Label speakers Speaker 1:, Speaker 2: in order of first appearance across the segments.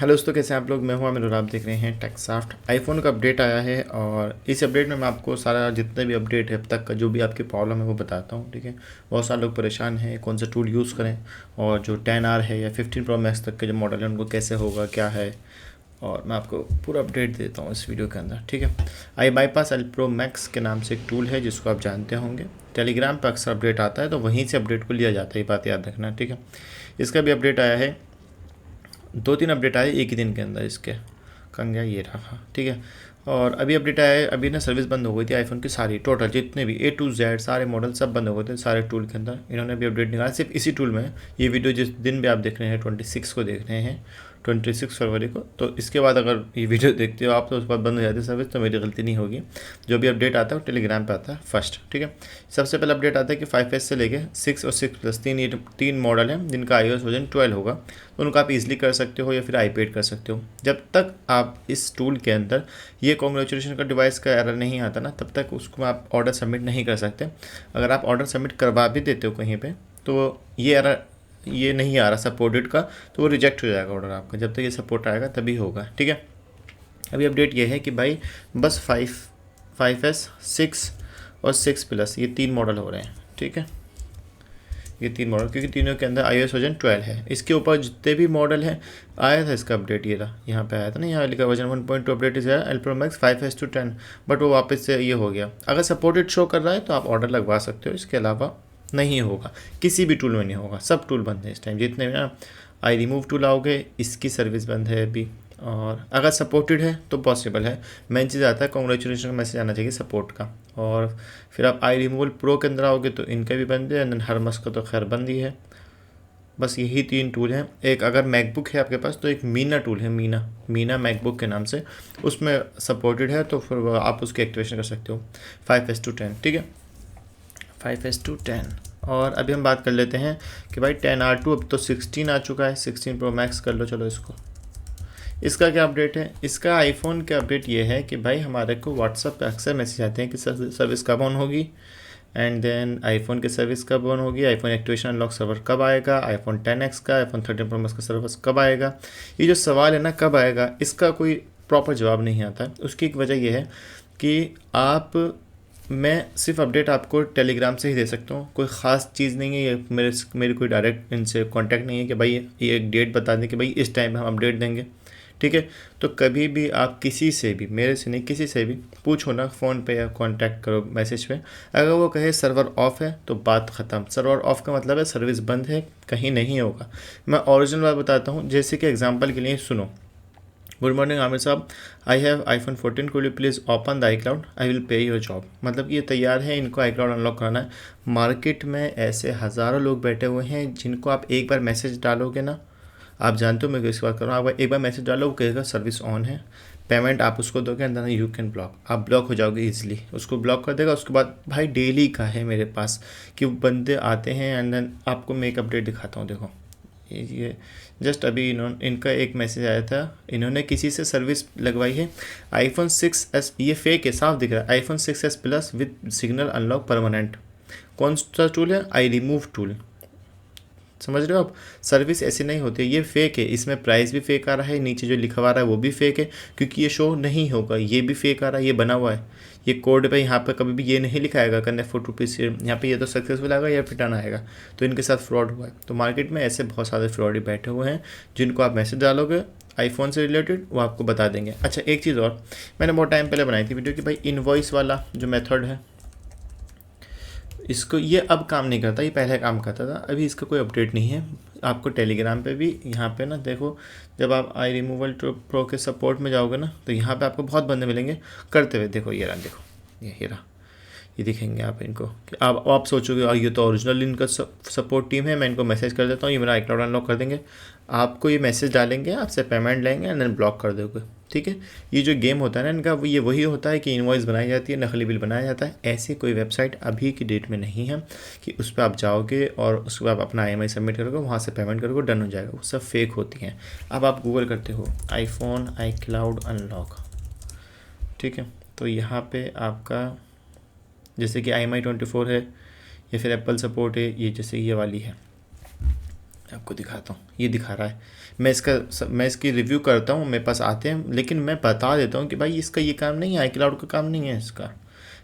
Speaker 1: Hello दोस्तों, कैसे हैं आप लोग। मैं हूं आमिर और आप देख रहे हैं टेकसॉफ्ट। आईफोन का अपडेट आया है और इस अपडेट में मैं आपको सारा जितने भी अपडेट है अब तक का जो भी आपकी प्रॉब्लम है वो बताता हूं। ठीक है, बहुत सारे लोग परेशान हैं कौन सा टूल यूज़ करें, और जो 10R है या 15 प्रो मैक्स तक के जो मॉडल है उनको कैसे होगा क्या है, और मैं आपको पूरा अपडेट देता हूँ इस वीडियो के अंदर। ठीक है, आई बाईपास एल प्रो मैक्स के नाम से एक टूल है जिसको आप जानते होंगे। टेलीग्राम पर अक्सर अपडेट आता है तो वहीं से अपडेट को लिया जाता है, ये बात याद रखना। ठीक है, इसका भी अपडेट आया है, 2-3 अपडेट आए एक ही दिन के अंदर इसके। कहाँ गया, ये रहा। ठीक है, और अभी अपडेट आया है। अभी ना सर्विस बंद हो गई थी आईफोन की सारी, टोटल जितने भी A to Z सारे मॉडल सब बंद हो गए थे सारे टूल के अंदर। इन्होंने भी अपडेट निकाला सिर्फ इसी टूल में। ये वीडियो जिस दिन भी आप देख रहे हैं 26 को देख रहे हैं, 26 फरवरी को, तो इसके बाद अगर ये वीडियो देखते हो आप तो उस बाद बंद हो जाती है सर्विस, तो मेरी गलती नहीं होगी। जो भी अपडेट आता है वो टेलीग्राम पे आता है फर्स्ट। ठीक है, सबसे पहले अपडेट आता है कि 5S से लेके 6 और 6 प्लस तीन मॉडल हैं जिनका iOS वर्जन 12 होगा, तो उनको आप इजीली कर सकते हो या फिर iPad कर सकते हो। जब तक आप इस टूल के अंदर ये कॉन्ग्रेचुलेशन का डिवाइस का एरर नहीं आता ना, तब तक उसको आप ऑर्डर सबमिट नहीं कर सकते। अगर आप ऑर्डर सबमिट करवा भी देते हो कहीं पे तो ये एरर ये नहीं आ रहा सपोर्टेड का, तो वो रिजेक्ट हो जाएगा ऑर्डर आपका। जब तक ये सपोर्ट आएगा तभी होगा। ठीक है, अभी अपडेट ये है कि भाई बस 5S 6 और 6 प्लस ये 3 मॉडल हो रहे हैं। ठीक है, ये 3 मॉडल, क्योंकि तीनों के अंदर iOS वर्जन 12 है। इसके ऊपर जितने भी मॉडल हैं आया था इसका अपडेट, ये रहा यहाँ पे आया था ना, यहाँ लिखा version 1.2 update is L pro max 5S to 10, but वो वापस से ये हो गया। अगर सपोर्टेड शो कर रहा है तो आप ऑर्डर लगवा सकते हो, इसके अलावा नहीं होगा, किसी भी टूल में नहीं होगा। सब टूल बंद है इस टाइम जितने भी ना। आई रिमूव टूल आओगे, इसकी सर्विस बंद है अभी, और अगर सपोर्टेड है तो पॉसिबल है। मेन चीज़ आता है कॉन्ग्रेचुलेशन का मैसेज आना चाहिए सपोर्ट का। और फिर आप आई रिमूवल प्रो के अंदर आओगे तो इनका भी बंद है, एंड देन हरमस का तो खैर बंद ही है। बस यही 3 टूल हैं। एक अगर मैकबुक है आपके पास तो एक मीना टूल है, मीना मैकबुक के नाम से, उसमें सपोर्टेड है, तो फिर आप उसकी एक्टिवेशन कर सकते हो 5S to 10। ठीक है, 5S to 10। और अभी हम बात कर लेते हैं कि भाई 10R2 अब तो 16 आ चुका है, 16 प्रो मैक्स कर लो चलो इसको। इसका क्या अपडेट है, इसका आईफोन का अपडेट ये है कि भाई हमारे को व्हाट्सअप पे अक्सर मैसेज आते हैं कि सर्विस कब ऑन होगी, एंड देन आईफोन की सर्विस कब ऑन होगी, आईफोन एक्टिवेशन अनलॉक सर्वर कब आएगा, आईफोन 10X का, आईफोन 13 प्रो मैक्स का सर्विस कब आएगा। ये जो सवाल है ना कब आएगा, इसका कोई प्रॉपर जवाब नहीं आता है। उसकी एक वजह यह है कि मैं सिर्फ अपडेट आपको टेलीग्राम से ही दे सकता हूँ, कोई ख़ास चीज़ नहीं है। ये मेरी कोई डायरेक्ट इनसे कांटेक्ट नहीं है कि भाई ये एक डेट बता दें कि भाई इस टाइम हम अपडेट देंगे। ठीक है, तो कभी भी आप किसी से भी, मेरे से नहीं किसी से भी पूछो ना, फ़ोन पे या कांटेक्ट करो मैसेज पे, अगर वो कहे सर्वर ऑफ है तो बात ख़त्म। सर्वर ऑफ का मतलब है सर्विस बंद है, कहीं नहीं होगा। मैं ओरिजिनल बात बताता हूँ, जैसे कि एग्जांपल के लिए सुनो। गुड मॉर्निंग आमिर साहब, I have iPhone 14, could you please open the iCloud, I will pay your job. मतलब कि ये तैयार है, इनको iCloud अनलॉक कराना है। मार्केट में ऐसे हज़ारों लोग बैठे हुए हैं जिनको आप एक बार मैसेज डालोगे ना, आप जानते हो मैं किसकी बात कर रहा हूँ, आप एक बार मैसेज डालो वो कहेगा सर्विस ऑन है, पेमेंट आप उसको दोगे, and then you can block, आप ब्लॉक हो जाओगे इजीली, उसको ब्लॉक कर देगा। उसके बाद भाई डेली का है मेरे पास कि बंदे आते हैं, एंड देन आपको मैं एक अपडेट दिखाता हूँ। देखो ये जस्ट अभी इनका एक मैसेज आया था, इन्होंने किसी से सर्विस लगवाई है iPhone 6s, ये फेक है साफ दिख रहा है, iPhone 6s plus with signal unlock permanent. कौन सा टूल है, आई रिमूव टूल। समझ रहे हो आप, सर्विस ऐसी नहीं होती है, ये फेक है। इसमें प्राइस भी फेक आ रहा है, नीचे जो लिखा हुआ रहा है वो भी फेक है, क्योंकि ये शो नहीं होगा। ये भी फेक आ रहा है, ये बना हुआ है, ये कोड पे यहाँ पे कभी भी ये नहीं लिखा आएगा करने ₹4 यहाँ पे ये तो सक्सेसफुल आएगा या रिटर्न आएगा। तो इनके साथ फ्रॉड हुआ है। तो मार्केट में ऐसे बहुत सारे फ्रॉडी बैठे हुए हैं जिनको आप मैसेज डालोगे आईफोन से रिलेटेड, वो आपको बता देंगे। अच्छा एक चीज़ और, मैंने बहुत टाइम पहले बनाई थी वीडियो कि भाई इनवॉइस वाला जो मेथड है, इसको ये अब काम नहीं करता, ये पहले काम करता था, अभी इसका कोई अपडेट नहीं है। आपको टेलीग्राम पे भी यहाँ पे ना देखो, जब आप आई रिमूवल प्रो के सपोर्ट में जाओगे ना तो यहाँ पे आपको बहुत बंदे मिलेंगे करते हुए। देखो ये रहा, देखो ये रहा, ये दिखेंगे आप इनको कि आप सोचोगे ये तो ओरिजिनल इनका सपोर्ट टीम है, मैं इनको मैसेज कर देता हूँ, ये मेरा iCloud अनलॉक कर देंगे। आपको ये मैसेज डालेंगे, आपसे पेमेंट लेंगे, एंड देन ब्लॉक कर दोगे। ठीक है, ये जो गेम होता है ना इनका, वो ये वही होता है कि इनवॉइस बनाई जाती है, नकली बिल बनाया जाता है। ऐसी कोई वेबसाइट अभी की डेट में नहीं है कि उस पर आप जाओगे और उसके बाद अपना IMI सबमिट करोगे, वहाँ से पेमेंट करोगे, डन हो जाएगा। वो सब फेक होती हैं। अब आप गूगल करते हो iPhone iCloud अनलॉक, ठीक है, तो यहाँ पे आपका जैसे कि IMI 24 है या फिर एप्पल सपोर्ट है, ये जैसे ये वाली है आपको दिखाता हूँ, ये दिखा रहा है। मैं इसकी रिव्यू करता हूँ, मेरे पास आते हैं, लेकिन मैं बता देता हूँ कि भाई इसका ये काम नहीं है, iCloud का काम नहीं है, इसका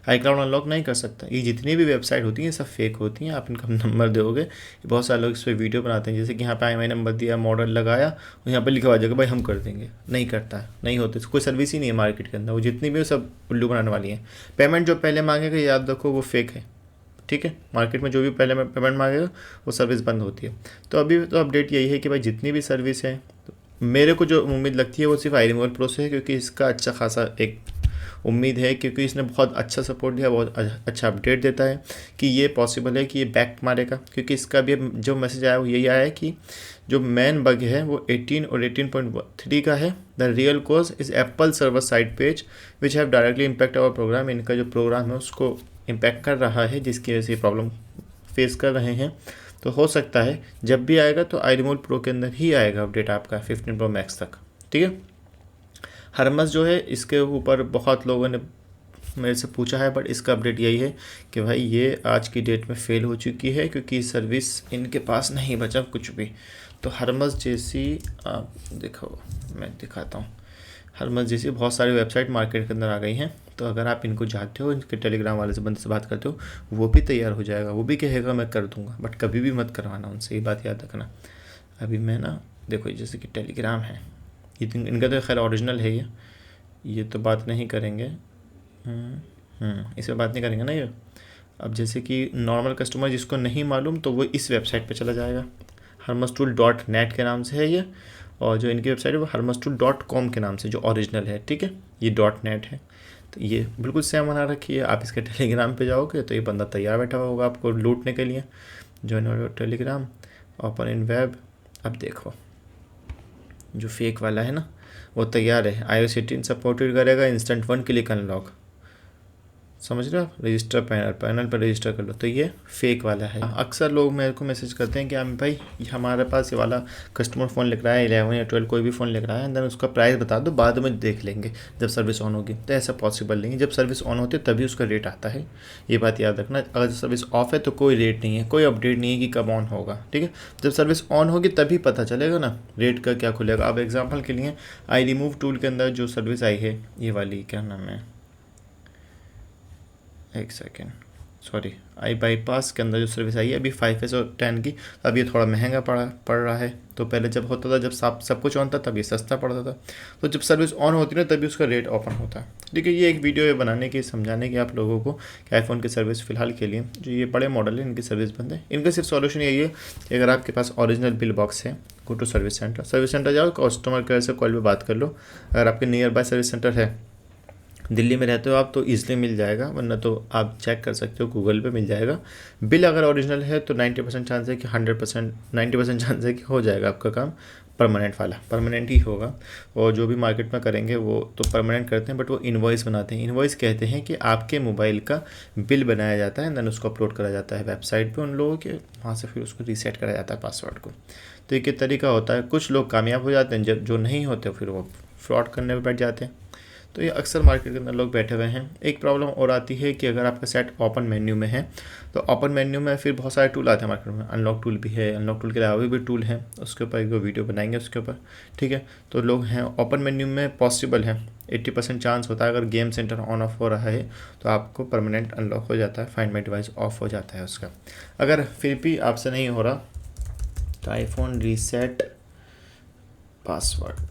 Speaker 1: iCloud अनलॉक नहीं कर सकता। ये जितनी भी वेबसाइट होती हैं सब फेक होती हैं। आप इनका नंबर दोगे, बहुत सारे लोग इस पर वीडियो बनाते हैं, जैसे कि यहाँ पे IMEI नंबर दिया, मॉडल लगाया और यहाँ पे लिखा हुआ जाएगा भाई हम कर देंगे। नहीं करता है, नहीं होते, कोई सर्विस ही नहीं है मार्केट के अंदर। वो जितनी भी सब उल्लू बनाने वाली हैं। पेमेंट जो पहले मांगेगा याद रखो वो फेक है, ठीक है। मार्केट में जो भी पहले पेमेंट मांगेगा वो सर्विस बंद होती है। तो अभी तो अपडेट यही है कि भाई जितनी भी सर्विस है, तो मेरे को जो उम्मीद लगती है वो सिर्फ iRemoval Pro से है, क्योंकि इसका अच्छा खासा एक उम्मीद है, क्योंकि इसने बहुत अच्छा सपोर्ट दिया, बहुत अच्छा अपडेट देता है कि ये पॉसिबल है कि ये बैक मारेगा। क्योंकि इसका भी जो मैसेज आया वो यही आया है कि जो मेन बग है वो 18 और 18.3 का है। The real cause is Apple server side page which have directly impact our program. इनका जो प्रोग्राम है उसको इम्पैक्ट कर रहा है, जिसकी वजह से ये प्रॉब्लम फेस कर रहे हैं। तो हो सकता है जब भी आएगा तो iRemoval Pro के अंदर ही आएगा अपडेट आपका 15 Pro Max तक, ठीक है। हरमस जो है इसके ऊपर बहुत लोगों ने मेरे से पूछा है, बट इसका अपडेट यही है कि भाई ये आज की डेट में फ़ेल हो चुकी है, क्योंकि सर्विस इनके पास नहीं बचा कुछ भी। तो हरमस जैसी आप देखो, मैं दिखाता हूँ, हरमस जैसी बहुत सारी वेबसाइट मार्केट के अंदर आ गई हैं। तो अगर आप इनको चाहते हो, इनके टेलीग्राम वाले से बंदे से बात करते हो, वो भी तैयार हो जाएगा, वो भी कहेगा मैं कर दूंगा, बट कभी भी मत करवाना उनसे, ये बात याद रखना। अभी मैं ना देखो, जैसे कि टेलीग्राम है, ये इनका तो खैर ओरिजिनल है, ये तो बात नहीं करेंगे, इस पर बात नहीं करेंगे ना ये। अब जैसे कि नॉर्मल कस्टमर जिसको नहीं मालूम तो वो इस वेबसाइट पे चला जाएगा, hermastool.net के नाम से है ये, और जो इनकी वेबसाइट है वो hermastool.com के नाम से जो ओरिजिनल है, ठीक है। ये .net है, तो ये बिल्कुल सेम बना रखी है। आप इसके टेलीग्राम पे जाओगे तो ये बंदा तैयार बैठा होगा आपको लूटने के लिए। जो टेलीग्राम ओपन इन वेब, अब देखो जो फेक वाला है ना वो तैयार है, iOS 18 सपोर्टेड करेगा, इंस्टेंट 1 क्लिक अनलॉक, समझ रहे हो आप। रजिस्टर पैनल पर रजिस्टर कर लो, तो ये फेक वाला है। अक्सर लोग मेरे को मैसेज करते हैं कि हम भाई हमारे पास ये वाला कस्टमर फ़ोन लिख रहा है 11 या 12 कोई भी फ़ोन लिख रहा है, अंदर उसका प्राइस बता दो, बाद में देख लेंगे जब सर्विस ऑन होगी। तो ऐसा पॉसिबल नहीं है, जब सर्विस ऑन होती है तभी उसका रेट आता है, ये बात याद रखना। अगर सर्विस ऑफ है तो कोई रेट नहीं है, कोई अपडेट नहीं है कि कब ऑन होगा, ठीक है। जब सर्विस ऑन होगी तभी पता चलेगा ना रेट का क्या खुलेगा। अब एग्जाम्पल के लिए iRemove टूल के अंदर जो सर्विस आई है, ये वाली क्या नाम है, एक सेकेंड, सॉरी, iBypass के अंदर जो सर्विस आई है अभी 5S और 10 की, अब ये थोड़ा महंगा पड़ रहा है। तो पहले जब होता था, जब सब कुछ ऑन था, तब ये सस्ता पड़ता था। तो जब सर्विस ऑन होती है ना तभी उसका रेट ओपन होता है। देखिए ये एक वीडियो है बनाने की, समझाने की आप लोगों को कि आईफोन की सर्विस फ़िलहाल के लिए जो ये बड़े मॉडल है इनकी सर्विस बंद है। इनका सिर्फ सॉल्यूशन यही है कि अगर आपके पास ओरिजिनल बिल बॉक्स है, गो टू सर्विस सेंटर जाओ, कस्टमर केयर से कॉल पर बात कर लो। अगर आपके नियर बाय सर्विस सेंटर है, दिल्ली में रहते हो आप तो ईजिली मिल जाएगा, वरना तो आप चेक कर सकते हो, गूगल पे मिल जाएगा। बिल अगर ओरिजिनल है तो 90% चांस है कि 90% चांस है कि हो जाएगा आपका काम। परमानेंट वाला परमानेंट ही होगा, और जो भी मार्केट में करेंगे वो तो परमानेंट करते हैं, बट वो इनवॉइस बनाते हैं। इनवॉइस कहते हैं कि आपके मोबाइल का बिल बनाया जाता है, देन उसको अपलोड करा जाता है वेबसाइट पे उन लोगों के, वहाँ से फिर उसको रीसेट करा जाता है पासवर्ड को। तो एक तरीका होता है। कुछ लोग कामयाब हो जाते हैं, जब जो नहीं होते फिर वो फ्रॉड करने पर बैठ जाते हैं। तो ये अक्सर मार्केट के अंदर लोग बैठे हुए हैं। एक प्रॉब्लम और आती है कि अगर आपका सेट ओपन मेन्यू में है तो ओपन मेन्यू में फिर बहुत सारे टूल आते हैं मार्केट में। अनलॉक टूल भी है, अनलॉक टूल के अलावा भी टूल है, उसके ऊपर एक वीडियो बनाएंगे उसके ऊपर, ठीक है। तो लोग हैं ओपन मेन्यू में, पॉसिबल है 80% चांस होता है अगर गेम सेंटर ऑन ऑफ हो रहा है तो आपको परमानेंट अनलॉक हो जाता है, फाइंड माई डिवाइस ऑफ हो जाता है उसका। अगर फिर भी आपसे नहीं हो रहा तो आईफोन रीसेट पासवर्ड,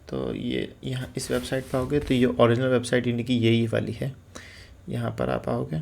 Speaker 1: तो ये यहाँ इस वेबसाइट पर आओगे तो ये ओरिजिनल वेबसाइट इनकी यही वाली है। यहाँ पर आप आओगे,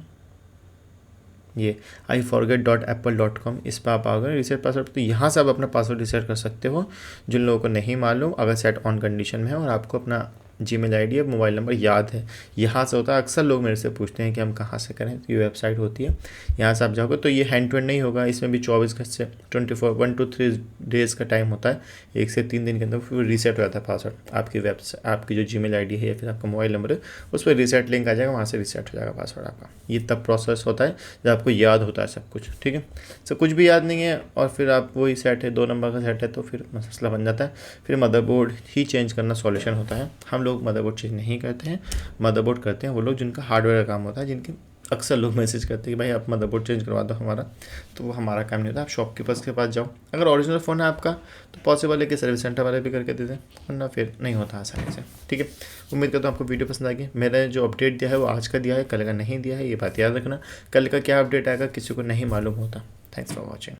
Speaker 1: ये iforget.apple.com, इस पर आप आओगे रीसेट पासवर्ड, तो यहाँ से आप अपना पासवर्ड रीसेट कर सकते हो। जिन लोगों को नहीं मालूम, अगर सेट ऑन कंडीशन में है और आपको अपना जीमेल आईडी और मोबाइल नंबर याद है, यहाँ से होता है। अक्सर लोग मेरे से पूछते हैं कि हम कहाँ से करें, तो ये वेबसाइट होती है, यहाँ से आप जाओगे। तो ये हैंड टू हैंड नहीं होगा, इसमें भी 24 घंटे से 1 to 3 डेज़ का टाइम होता है, 1 से 3 दिन के अंदर फिर रीसेट हो जाता है पासवर्ड। आपकी वेबसाइट, आपकी जो जीमेल आईडी है या फिर आपका मोबाइल नंबर है उस पर रीसेट लिंक आ जाएगा, वहाँ से रीसेट हो जाएगा पासवर्ड आपका। ये तब प्रोसेस होता है जब आपको याद होता है सब कुछ, ठीक है। सब कुछ भी याद नहीं है और फिर आप वही सेट है, 2 नंबर का सेट है, तो फिर मसला बन जाता है। फिर मदरबोर्ड ही चेंज करना सॉल्यूशन होता है। हम लोग मदरबोर्ड चेंज नहीं करते हैं, मदरबोर्ड करते हैं वो लोग जिनका हार्डवेयर का काम होता है, जिनकी अक्सर लोग मैसेज करते हैं कि भाई आप मदरबोर्ड चेंज करवा दो हमारा, तो वो हमारा काम नहीं होता। आप शॉपकीपर्स के पास जाओ, अगर ओरिजिनल फ़ोन है आपका तो पॉसिबल है कि सर्विस सेंटर वाले भी करके दे दें, वरना फिर नहीं होता आसानी से। ठीक है, उम्मीद करता हूँ आपको वीडियो पसंद आ गई। मैंने जो अपडेट दिया है वो आज का दिया है, कल का नहीं दिया है, ये बात याद रखना। कल का क्या अपडेट आएगा किसी को नहीं मालूम होता। Thanks for watching.